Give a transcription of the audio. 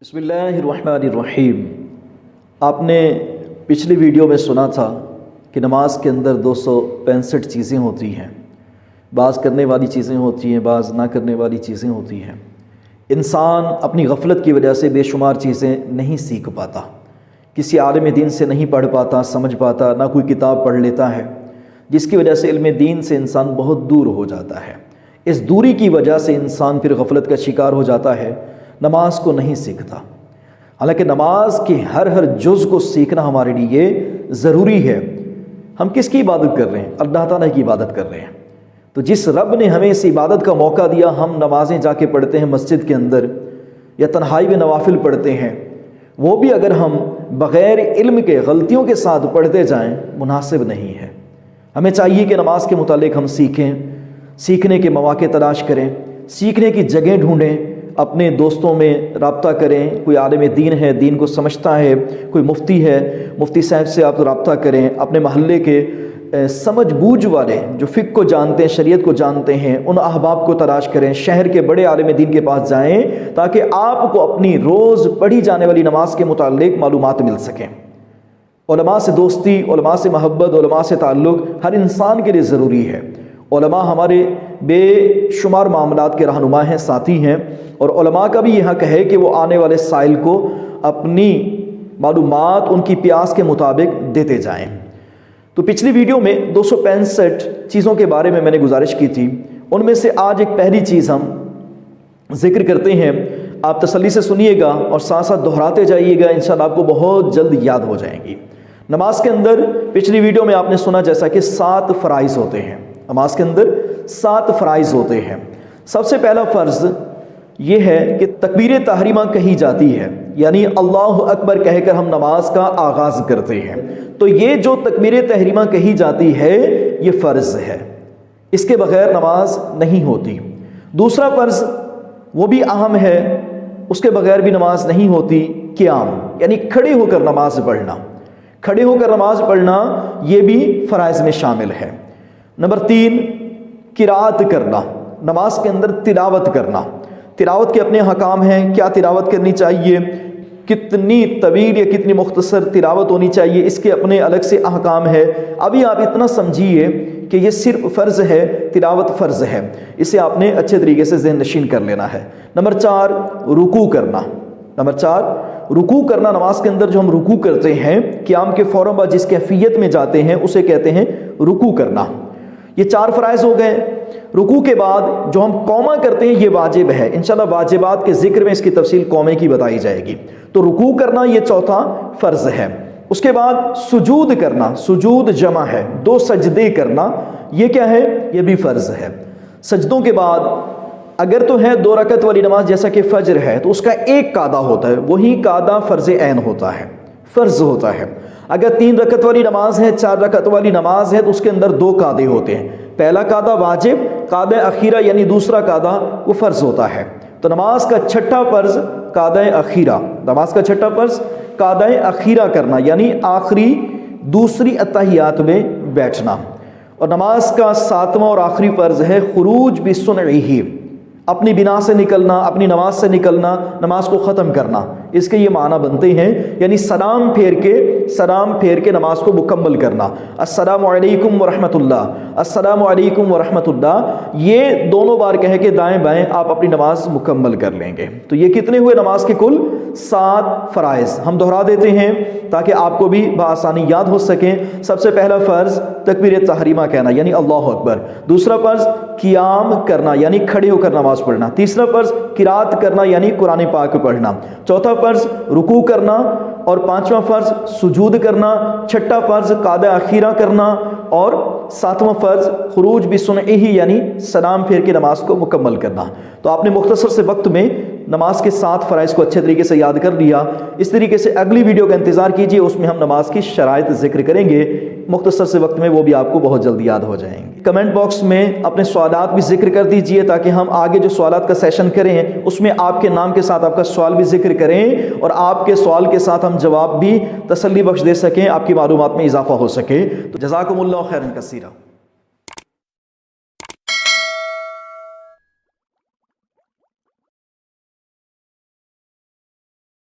बिस्मिल्लाहिर्रहमानिर्रहीम। आपने पिछली वीडियो में सुना था कि नमाज के अंदर 265 चीज़ें होती हैं। बाज़ करने वाली चीज़ें होती हैं, बाज़ ना करने वाली चीज़ें होती हैं। इंसान अपनी गफलत की वजह से बेशुमार चीज़ें नहीं सीख पाता, किसी आलिम दीन से नहीं पढ़ पाता, समझ पाता, ना कोई किताब पढ़ लेता है, जिसकी वजह से इल्म दीन से इंसान बहुत दूर हो जाता है। इस दूरी की वजह से इंसान फिर गफलत का शिकार हो जाता है, नमाज को नहीं सीखता। हालांकि नमाज के हर जुज़ को सीखना हमारे लिए ज़रूरी है। हम किसकी इबादत कर रहे हैं? अल्लाह ताला की इबादत कर रहे हैं। तो जिस रब ने हमें इस इबादत का मौका दिया, हम नमाज़ें जाके पढ़ते हैं मस्जिद के अंदर या तन्हाई में नवाफिल पढ़ते हैं, वो भी अगर हम बग़ैर इल्म के गलतियों के साथ पढ़ते जाएं मुनासिब नहीं है। हमें चाहिए कि नमाज के मुतालिक हम सीखें, सीखने के मौके तलाश करें, सीखने की जगह ढूँढें, अपने दोस्तों में रब्ता करें। कोई आलिम दीन है, दीन को समझता है, कोई मुफ्ती है, मुफ्ती साहब से आप रब्ता करें। अपने महल्ले के समझ बूझ वाले जो फ़िक़्ह को जानते हैं, शरीयत को जानते हैं, उन अहबाब को तलाश करें। शहर के बड़े आलिम दीन के पास जाएं ताकि आपको अपनी रोज़ पढ़ी जाने वाली नमाज के मुताल्लिक मालूमात मिल सकें। उलमा से दोस्ती, उलमा से मोहब्बत, उलमा से ताल्लुक़ हर इंसान के लिए ज़रूरी है। उलमा हमारे बेशुमार मामलात के रहनुमा हैं, साथी हैं, और उलमा का भी यह हक़ है कि वो आने वाले साइल को अपनी मालूमात उनकी प्यास के मुताबिक देते जाएं। तो पिछली वीडियो में 265 चीज़ों के बारे में मैंने गुजारिश की थी। उनमें से आज एक पहली चीज़ हम जिक्र करते हैं। आप तसल्ली से सुनिएगा और साथ साथ दोहराते जाइएगा, इंशाअल्लाह आपको बहुत जल्द याद हो जाएंगी। नमाज के अंदर पिछली वीडियो में आपने सुना जैसा कि 7 फ़राइज़ होते हैं। नमाज के अंदर 7 फ़राइज़ होते हैं। सबसे पहला फ़र्ज़ ये है कि तकबीर तहरीमा कही जाती है, यानी अल्लाह अकबर कहकर हम नमाज का आगाज़ करते हैं। तो ये जो तकबीर तहरीमा कही जाती है ये फ़र्ज़ है, इसके बग़ैर नमाज नहीं होती। दूसरा फ़र्ज़ वो भी अहम है, उसके बग़ैर भी नमाज नहीं होती, क़ियाम यानी खड़े होकर नमाज पढ़ना। खड़े होकर नमाज पढ़ना ये भी फ़राइज़ में शामिल है। नंबर 3, किरात करना, नमाज के अंदर तिलावत करना। तिलावत के अपने हकाम हैं, क्या तिलावत करनी चाहिए, कितनी तवील या कितनी मुख्तसर तिलावत होनी चाहिए, इसके अपने अलग से अहकाम है। अभी आप इतना समझिए कि ये सिर्फ फ़र्ज़ है, तिलावत फ़र्ज़ है, इसे आपने अच्छे तरीके से ज़हन नशीन कर लेना है। नंबर 4, रुकू करना। नंबर 4, रुकू करना। नमाज के अंदर जो हम रुकू करते हैं, क़ियाम के फ़ौरन बाद जिस कैफियत में जाते हैं उसे कहते हैं रुकू करना। ये 4 फ़राइज़ हो गए। रुकू के बाद जो हम कौमा करते हैं ये वाजिब है। इंशाल्लाह वाजिबात के ज़िक्र में इसकी तफसील कौमे की बताई जाएगी। तो रुकू करना ये चौथा फ़र्ज़ है। उसके बाद सुजूद करना, सुजूद जमा है, 2 सजदे करना, ये क्या है, ये भी फ़र्ज़ है। सजदों के बाद अगर तो है 2 रकत वाली नमाज जैसा कि फ़ज्र है तो उसका एक कादा होता है, वही कादा फ़र्ज़ ऐन होता है, फ़र्ज़ होता है। अगर 3 रकत वाली नमाज है, 4 रकत वाली नमाज है तो उसके अंदर 2 कादे होते हैं। पहला कादा वाजिब, कादा अखीरा यानी दूसरा कादा वो फ़र्ज़ होता है। तो नमाज का छठा फ़र्ज़ कादा अखीरा, नमाज का छठा फ़र्ज़ कादा अखीरा करना यानी आखिरी दूसरी अत्तहियात में बैठना। और नमाज का 7वां और आखिरी फ़र्ज़ है खुरूज बिसुन्निही, अपनी बिना से निकलना, अपनी नमाज से निकलना, नमाज को ख़त्म करना। इसके ये माना बनते हैं, यानी सलाम फेर के नमाज को मुकम्मल करना। अस्सलामु अलैकुम व रहमतुल्लाह, अस्सलामु अलैकुम व रहमतुल्लाह, ये दोनों बार कह के दाएं बाएं आप अपनी नमाज मुकम्मल कर लेंगे। तो ये कितने हुए नमाज के कुल? 7 फ़राइज़। हम दोहरा देते हैं ताकि आपको भी बआसानी याद हो सके। सबसे पहला फ़र्ज़ तकबीर तहरीमा कहना यानी अल्लाह अकबर। दूसरा फ़र्ज़ क़ियाम करना यानी खड़े होकर नमाज पढ़ना। तीसरा फ़र्ज़ किरात करना यानी कुरान पाक पढ़ना। चौथा फ़र्ज़ रुकू करना, और 5वां फ़र्ज़ सुजूद करना। छठा फ़र्ज़ कादा अखीरा करना, और 7वां फ़र्ज़ खुरूज बिसुन्निही यानी सलाम फेर के नमाज को मुकम्मल करना। तो आपने मुख्तसर से वक्त में नमाज के 7 फ़राइज़ को अच्छे तरीके से याद कर लिया। इस तरीके से अगली वीडियो का इंतज़ार कीजिए, उसमें हम नमाज की शराइत ज़िक्र करेंगे मुख्तसर से वक्त में, वो भी आपको बहुत जल्दी याद हो जाएंगे। कमेंट बॉक्स में अपने सवालात भी ज़िक्र कर दीजिए ताकि हम आगे जो सवालात का सेशन करें उसमें आपके नाम के साथ आपका सवाल भी ज़िक्र करें, और आपके सवाल के साथ हम जवाब भी तसल्ली बख्श दे सकें, आपकी मालूमात में इजाफा हो सके। तो जज़ाकुमुल्लाह खैरन कसीरा।